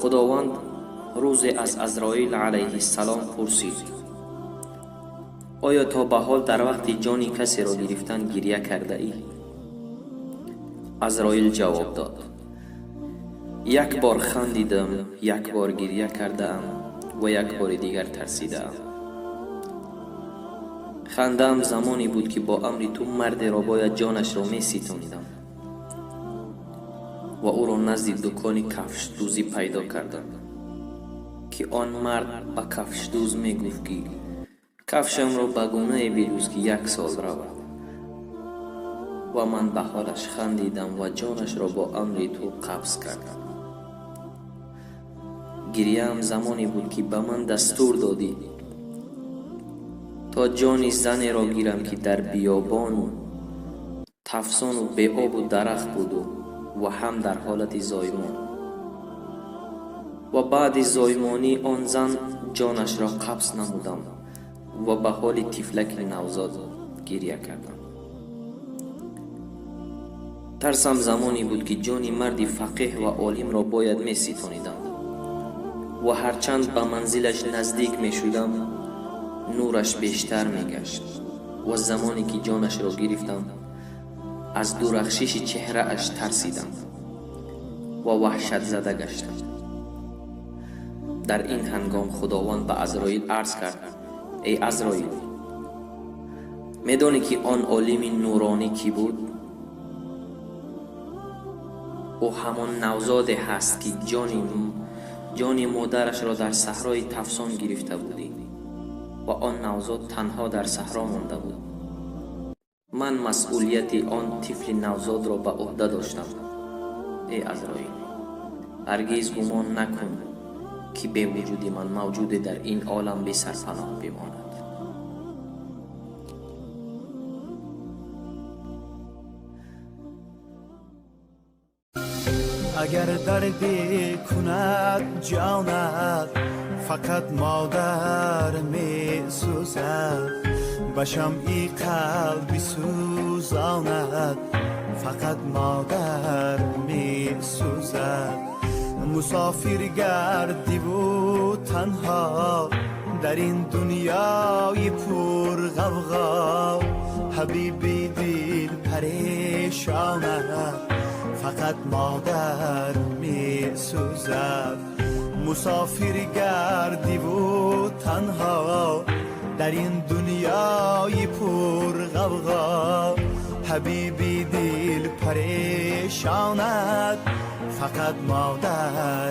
خداوند روزی از عزراییل علیه السلام پرسید: آیا تا به حال در وقت جان کسی را گرفتن گریه کرده ای؟ عزراییل جواب داد: یک بار خندیدم، یک بار گریه کرده ام و یک بار دیگر ترسیده ام. خندم زمانی بود که با امر تو مرد را باید جانش را می ستانیدم و او را نزد دکان کفش دوزی پیدا کردم که آن مرد به کفش دوز می گفت که کفشم را به گونه بدوز که 1 سال رود. و من به حالش خندیدم و جانش را با امر تو قبض کردم. گریه‌ام زمانی بود که به من دستور دادی تا جان زن را گیرم که در بیابان تفسان و به آب و درخت بود و هم در حالت زایمان، و بعد زایمانی آن زن جانش را قبض نمودم و به حال طفلک نوزاد گریه کردم. ترسم زمانی بود که جان مردی فقیه و عالم را باید می ستانیدم و هرچند به منزلش نزدیک می شدم نورش بیشتر می گشت و زمانی که جانش را گرفتم از درخشش چهره اش ترسیدم و وحشت زده گشتم. در این هنگام خداوند به عزراییل عرض کرد: ای عزراییل، میدانی که آن عالم نورانی کی بود؟ او همان نوزاد هست که جان مادرش را در صحرای تفسان گرفته بودی و آن نوزاد تنها در صحرا مانده بود. من مسئولیت آن طفل نوزاد را به عهده داشتم. ای عزراییل، هرگز گمان نکن که به وجود من موجود در این عالم بی سرپناه بماند. اگر دردی کند جانت فقط مادر می سوزد، بشم ای قلبی سوزاند فقط مادر می سوزد. مسافر گردی و تنها در این دنیای پر غوغا، حبیبی دل پریشانه فقط مادر می سوزد. مسافر گردی و تنها در این دنیای پر غوغا، حبیبی دل پریشانت فقط مادر